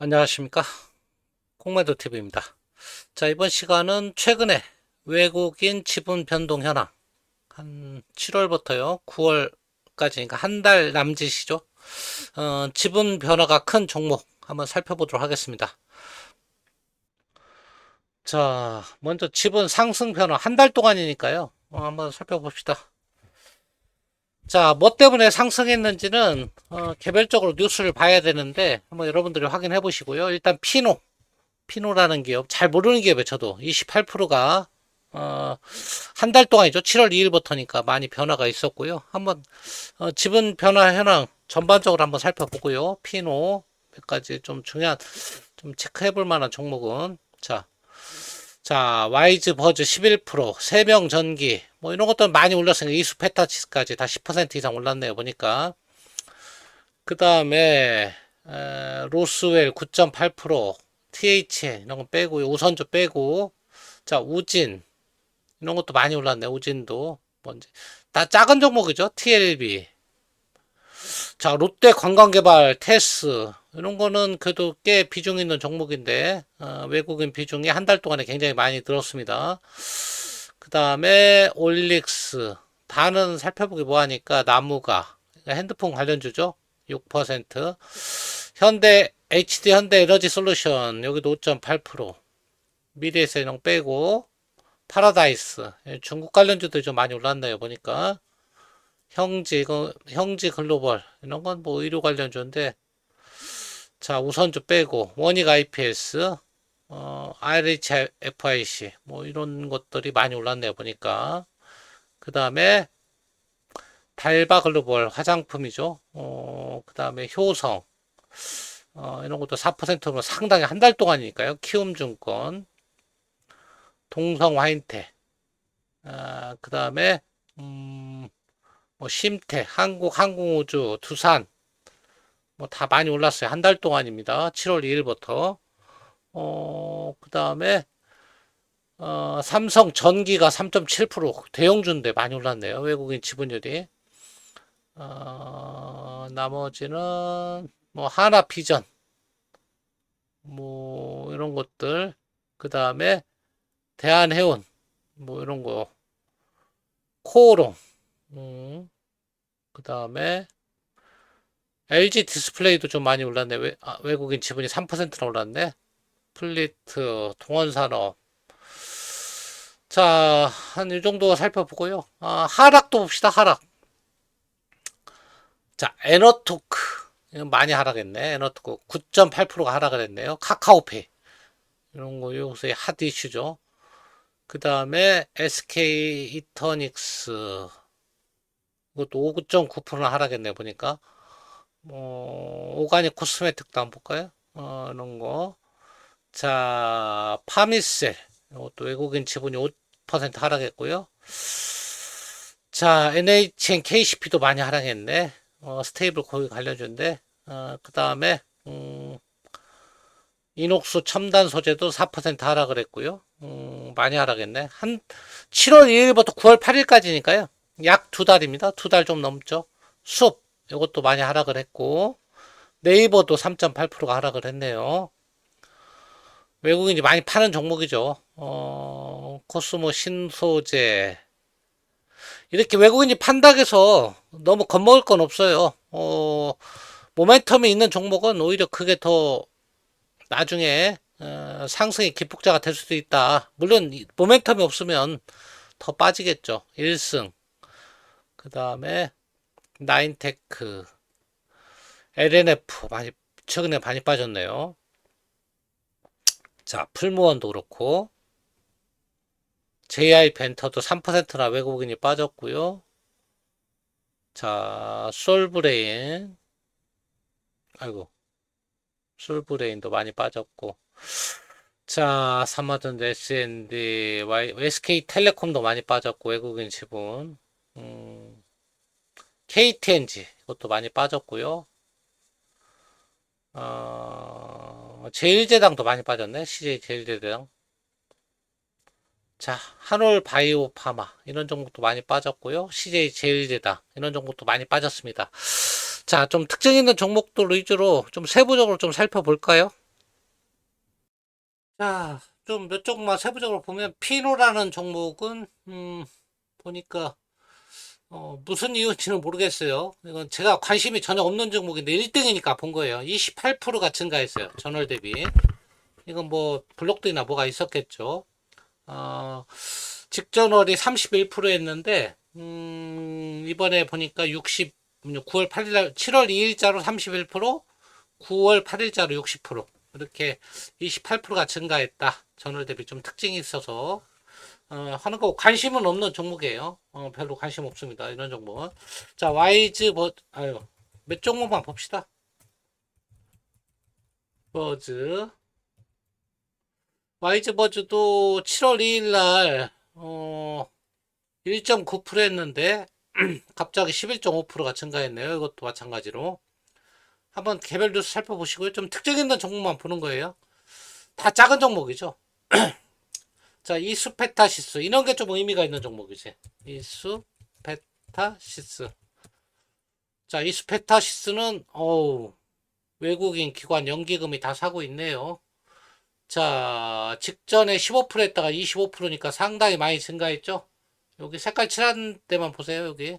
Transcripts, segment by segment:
안녕하십니까. 콩매도TV입니다. 자, 이번 시간은 최근에 외국인 지분 변동 현황, 한 7월부터요, 9월까지, 그러니까 한 달 남짓이죠. 지분 변화가 큰 종목 한번 살펴보도록 하겠습니다. 자, 먼저 지분 상승 변화 한 달 동안이니까요. 한번 살펴봅시다. 자, 뭐 때문에 상승했는지는 개별적으로 뉴스를 봐야 되는데 한번 여러분들이 확인해 보시고요. 일단 피노라는 기업, 잘 모르는 기업에 저도 28%가 한 달 동안이죠. 7월 2일부터니까 많이 변화가 있었고요. 한번 지분 변화 현황 전반적으로 한번 살펴보고요. 피노 몇 가지 좀 중요한 좀 체크해 볼 만한 종목은 자, 와이즈 버즈 11%, 세명전기 뭐 이런 것들 많이 올랐으니까 이수페타치스까지 다 10% 이상 올랐네요. 보니까 그 다음에 로스웰 9.8%, THN 이런 거 빼고 우선주 빼고 자 우진 이런 것도 많이 올랐네. 우진도 뭔지 다 작은 종목이죠. TLB 자 롯데 관광개발 테스 이런 거는 그래도 꽤 비중 있는 종목인데 외국인 비중이 한 달 동안에 굉장히 많이 늘었습니다. 그 다음에 올릭스 다는 살펴보기 뭐하니까 나무가 핸드폰 관련주죠. 6% 현대 HD 현대 에너지 솔루션 여기도 5.8% 미래에셋이랑 빼고 파라다이스 중국 관련주들이 좀 많이 올랐네요. 보니까 형지 글로벌 이런 건 뭐 의료 관련주인데 자 우선주 빼고 원익 IPS RHFIC 뭐 이런 것들이 많이 올랐네요. 보니까 그 다음에 달바 글로벌 화장품이죠. 그 다음에 효성 이런 것도 4%로 상당히 한 달 동안이니까요. 키움증권 동성 화인테 그 다음에 뭐 심태 한국항공우주 두산 뭐 다 많이 올랐어요. 한 달 동안입니다. 7월 2일부터 그 다음에 삼성 전기가 3.7% 대형주인데 많이 올랐네요. 외국인 지분율이 나머지는 뭐 하나비전 뭐 이런 것들 그 다음에 대한해운 뭐 이런 거 코오롱 그 다음에 LG 디스플레이도 좀 많이 올랐네. 외국인 지분이 3%나 올랐네. 플리트, 동원산업. 자, 한 이 정도 살펴보고요. 하락도 봅시다, 하락. 자, 에너토크. 이건 많이 하락했네. 에너토크 9.8%가 하락을 했네요. 카카오페이. 이런 거 요새 핫 이슈죠. 그 다음에 SK 이터닉스. 이것도 5.9%나 하락했네, 보니까. 오가닉 코스메틱도 한번 볼까요? 이런 거. 자, 파미셀. 이것도 외국인 지분이 5% 하락했고요. 자, NHN KCP도 많이 하락했네. 스테이블 거기 관련주인데. 그 다음에, 이녹수 첨단 소재도 4% 하락을 했고요. 많이 하락했네. 7월 2일부터 9월 8일까지니까요. 약 두 달입니다. 두 달 좀 넘죠. 숲. 이것도 많이 하락을 했고. 네이버도 3.8%가 하락을 했네요. 외국인이 많이 파는 종목이죠. 코스모 신소재. 이렇게 외국인이 판다고 해서 너무 겁먹을 건 없어요. 모멘텀이 있는 종목은 오히려 그게 더 나중에 상승의 기폭제가 될 수도 있다. 물론 모멘텀이 없으면 더 빠지겠죠. 1승. 그 다음에 나인테크, LNF 많이 최근에 많이 빠졌네요. 자, 풀무원도 그렇고 JI 벤터도 3%나 외국인이 빠졌고요. 자, 솔브레인. 아이고. 솔브레인도 많이 빠졌고. 자, 사마든 S&D, SK텔레콤도 많이 빠졌고, 외국인 지분. KTNG, 이것도 많이 빠졌고요. 제일제당도 많이 빠졌네. CJ 제일제당. 자, 한올 바이오 파마, 이런 종목도 많이 빠졌고요. CJ 제일제당, 이런 종목도 많이 빠졌습니다. 자, 좀 특징 있는 종목들 위주로 좀 세부적으로 좀 살펴볼까요? 자, 좀 몇 종목만 세부적으로 보면, 피노라는 종목은, 보니까, 무슨 이유인지는 모르겠어요. 이건 제가 관심이 전혀 없는 종목인데 1등이니까 본 거예요. 28%가 증가했어요. 전월 대비. 이건 뭐 블록들이나 뭐가 있었겠죠. 어, 직전월이 31% 했는데 이번에 보니까 9월 8일 7월 2일자로 31%, 9월 8일자로 60% 이렇게 28%가 증가했다. 전월 대비 좀 특징이 있어서 하는 거 관심은 없는 종목이에요. 별로 관심 없습니다. 이런 종목은. 자, 와이즈 아유, 몇 종목만 봅시다. 버즈. 와이즈 버즈도 7월 2일 날, 1.9% 했는데, 갑자기 11.5%가 증가했네요. 이것도 마찬가지로. 한번 개별 뉴스 살펴보시고요. 좀 특징 있는 종목만 보는 거예요. 다 작은 종목이죠. 자, 이수페타시스. 이런 게 좀 의미가 있는 종목이지. 이수페타시스. 자, 이수페타시스는, 외국인 기관 연기금이 다 사고 있네요. 자, 직전에 15% 했다가 25%니까 상당히 많이 증가했죠? 여기 색깔 칠한 데만 보세요, 여기.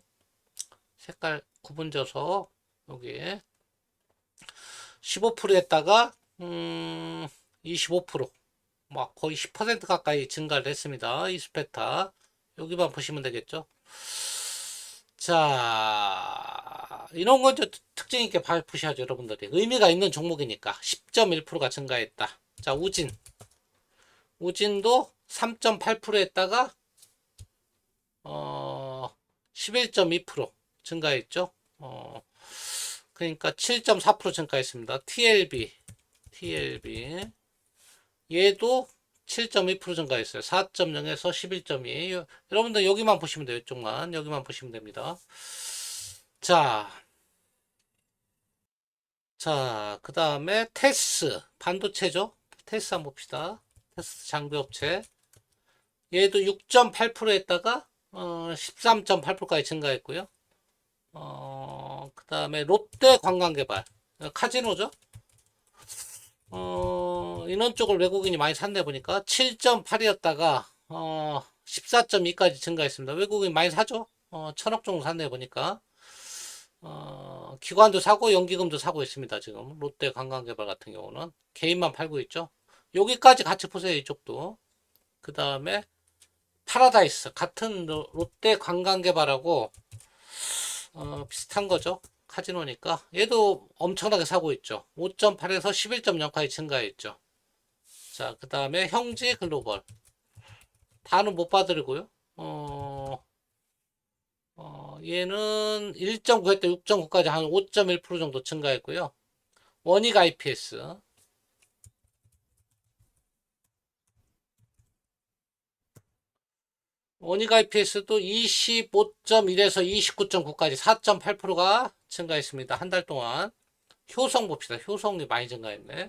색깔 구분져서, 여기. 15% 했다가, 25%. 막 거의 10% 가까이 증가를 했습니다. 이스페타. 여기만 보시면 되겠죠? 자, 이런 건 좀 특징 있게 보셔야죠, 여러분들이. 의미가 있는 종목이니까. 10.1%가 증가했다. 자, 우진. 우진도 3.8% 했다가, 11.2% 증가했죠. 그러니까 7.4% 증가했습니다. TLB. 얘도 7.2% 증가했어요. 4.0에서 11.2. 여러분들 여기만 보시면 돼요. 이쪽만. 여기만 보시면 됩니다. 자, 그 다음에 테스. 반도체죠. 테스 한번 봅시다. 테스 장비업체. 얘도 6.8% 했다가, 13.8%까지 증가했고요. 그 다음에 롯데 관광개발. 카지노죠. 인원 쪽을 외국인이 많이 샀네 보니까 7.8이었다가 14.2까지 증가했습니다. 외국인 많이 사죠? 1,000억 정도 샀네 보니까. 기관도 사고 연기금도 사고 있습니다. 지금 롯데 관광개발 같은 경우는 개인만 팔고 있죠. 여기까지 같이 보세요. 이쪽도. 그 다음에 파라다이스 같은 롯데 관광개발하고 비슷한 거죠. 카지노니까 얘도 엄청나게 사고 있죠. 5.8에서 11.0까지 증가했죠. 자, 그 다음에 형지 글로벌. 다는 못 봐드리고요. 얘는 1.9했다 6.9까지 한 5.1% 정도 증가했고요. 원익 IPS. 원익 IPS도 25.1에서 29.9까지 4.8%가 증가했습니다. 한 달 동안. 효성 봅시다. 효성이 많이 증가했네.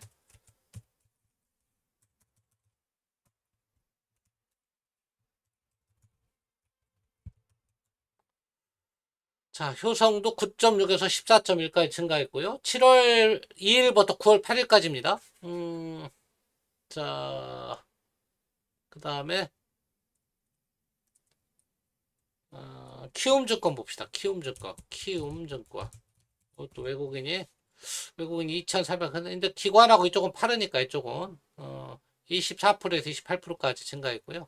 자, 효성도 9.6에서 14.1까지 증가했고요. 7월 2일부터 9월 8일까지입니다. 자, 그 다음에 키움증권 봅시다. 키움증권. 이것도 외국인이 2,400, 근데 기관하고 이쪽은 파르니까 이쪽은 24%에서 28%까지 증가했고요.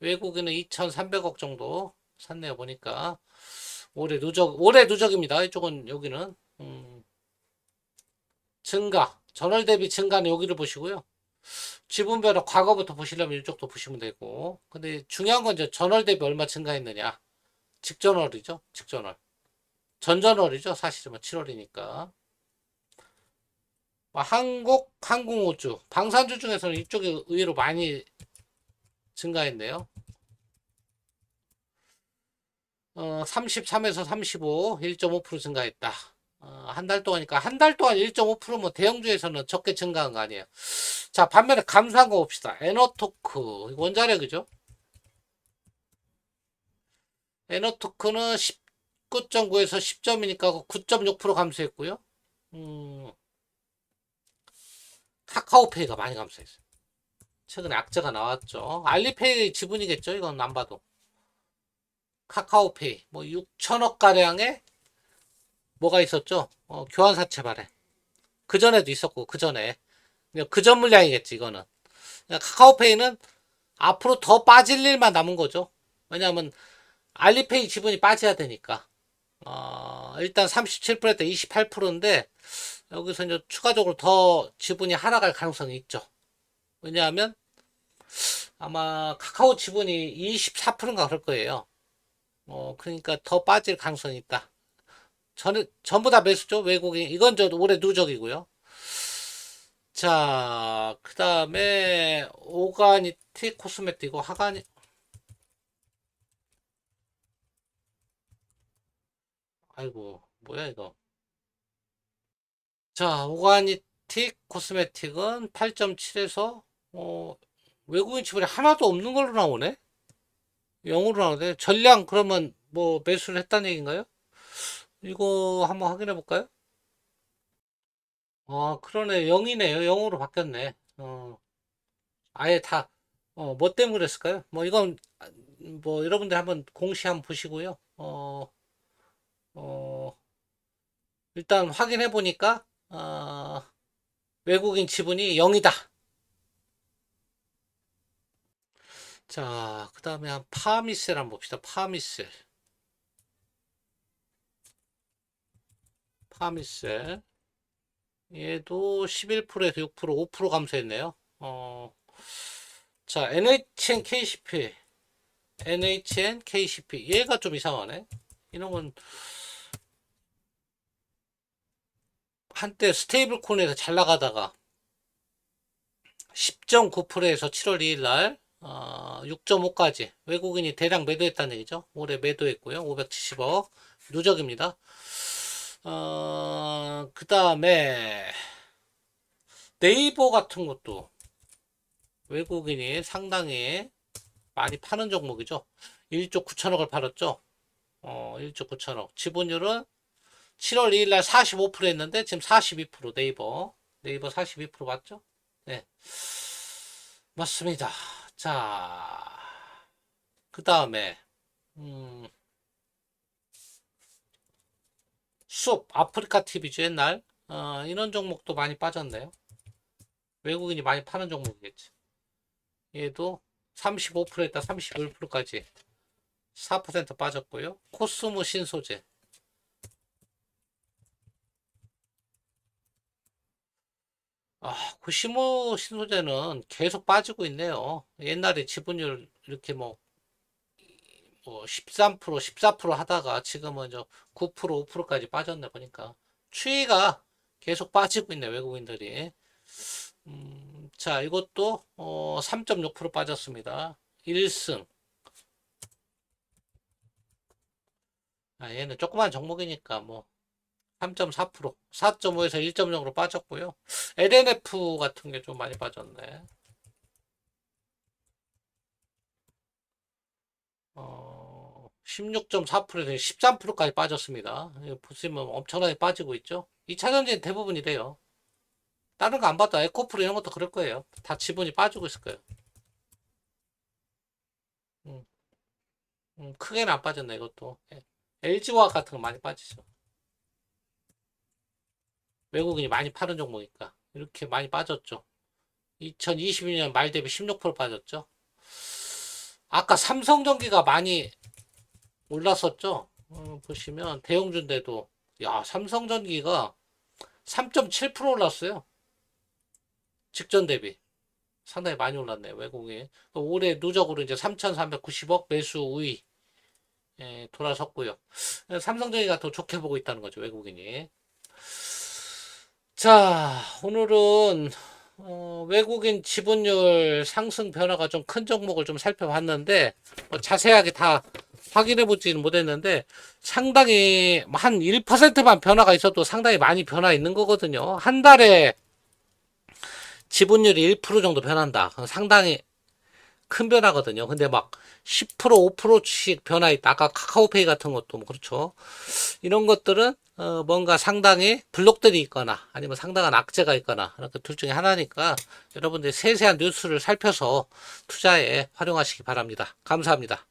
외국인은 2,300억 정도 샀네요. 보니까 올해 누적입니다. 이쪽은 여기는 증가, 전월 대비 증가는 여기를 보시고요. 지분별은 과거부터 보시려면 이쪽도 보시면 되고. 근데 중요한 건 이제 전월 대비 얼마 증가했느냐. 직전월이죠. 직전월. 전전월이죠. 사실은 7월이니까. 항공우주, 방산주 중에서는 이쪽이 의외로 많이 증가했네요. 33에서 35, 1.5% 증가했다. 한 달 동안이니까 한 달 동안 1.5%면 대형주에서는 적게 증가한 거 아니에요. 자, 반면에 감사한 거 봅시다. 에너토크 원자력이죠. 에너토크는 19.9에서 10점이니까 9.6% 감소했고요. 카카오페이가 많이 감소했어요. 최근에 악재가 나왔죠. 알리페이 지분이겠죠. 이건 안 봐도. 카카오페이 뭐 6천억 가량의 뭐가 있었죠? 교환사채 발행. 그 전에도 있었고 그 전에 그 전 물량이겠지 이거는. 그러니까 카카오페이는 앞으로 더 빠질 일만 남은 거죠. 왜냐하면 알리페이 지분이 빠져야 되니까. 일단 37%대 28%인데 여기서 이제 추가적으로 더 지분이 하락할 가능성이 있죠. 왜냐하면 아마 카카오 지분이 24%인가 그럴 거예요. 그러니까 더 빠질 가능성이 있다. 전부 다 매수죠. 외국인. 이건 저 올해 누적이고요. 자, 그 다음에 오가니티 코스메틱, 아이고, 뭐야 이거. 자, 오가니틱 코스메틱은 8.7에서 외국인 지분이 하나도 없는 걸로 나오네. 0으로 나오네. 전량 그러면 뭐 매수를 했다는 얘기인가요? 이거 한번 확인해 볼까요? 그러네. 0이네요. 0으로 바뀌었네. 아예 다, 뭐 때문에 그랬을까요? 뭐 이건, 뭐 여러분들 한번 공시 한번 보시고요. 어, 일단 확인해 보니까, 외국인 지분이 0이다. 자, 그 다음에 한 파미셀 한번 봅시다. 파미셀. 파미셀. 얘도 11%에서 6%, 5% 감소했네요. 자, NHN KCP. NHN KCP. 얘가 좀 이상하네. 이런 건 한때 스테이블 코인에서 잘 나가다가 10.9%에서 7월 2일 날 6.5까지 외국인이 대량 매도했다는 얘기죠. 올해 매도했고요. 570억 누적입니다. 그 다음에 네이버 같은 것도 외국인이 상당히 많이 파는 종목이죠. 1조 9천억을 팔았죠. 1조 9천억. 지분율은 7월 2일 날 45% 했는데 지금 42% 네이버 42% 맞죠? 네. 맞습니다. 자, 그 다음에 숲 아프리카 TV죠 옛날 이런 종목도 많이 빠졌네요. 외국인이 많이 파는 종목이겠지. 얘도 35% 했다 31%까지 4% 빠졌고요. 코스모 신소재 코시모 신소재는 계속 빠지고 있네요. 옛날에 지분율 이렇게 뭐 13%, 14% 하다가 지금은 9%, 5%까지 빠졌네 보니까 추이가 계속 빠지고 있네 외국인들이. 자 이것도 3.6% 빠졌습니다. 1승. 얘는 조그만 종목이니까 뭐 3.4%, 4.5에서 1.0으로 빠졌고요. LNF 같은 게 좀 많이 빠졌네. 16.4%에서 13%까지 빠졌습니다. 보시면 엄청나게 빠지고 있죠. 2차전지는 대부분 이래요. 다른 거 안 봐도 에코프로 이런 것도 그럴 거예요. 다 지분이 빠지고 있을 거예요. 음, 크게는 안 빠졌네, 이것도. LG화학 같은 거 많이 빠지죠. 외국인이 많이 파는 종목이니까. 이렇게 많이 빠졌죠. 2022년 말 대비 16% 빠졌죠. 아까 삼성전기가 많이 올랐었죠. 보시면 대형주인데도 야 삼성전기가 3.7% 올랐어요. 직전 대비 상당히 많이 올랐네요. 외국인 올해 누적으로 이제 3,390억 매수 우위 돌아섰고요. 삼성전기가 더 좋게 보고 있다는 거죠. 외국인이. 자 오늘은 외국인 지분율 상승 변화가 좀 큰 종목을 좀 살펴봤는데 뭐 자세하게 다 확인해 보지는 못했는데 상당히 한 1%만 변화가 있어도 상당히 많이 변화 있는 거거든요. 한 달에 지분율이 1% 정도 변한다. 상당히 큰 변화거든요. 근데 막 10%, 5%씩 변화 있다. 아까 카카오페이 같은 것도 뭐 그렇죠. 이런 것들은 뭔가 상당히 블록들이 있거나 아니면 상당한 악재가 있거나 이렇게 둘 중에 하나니까 여러분들이 세세한 뉴스를 살펴서 투자에 활용하시기 바랍니다. 감사합니다.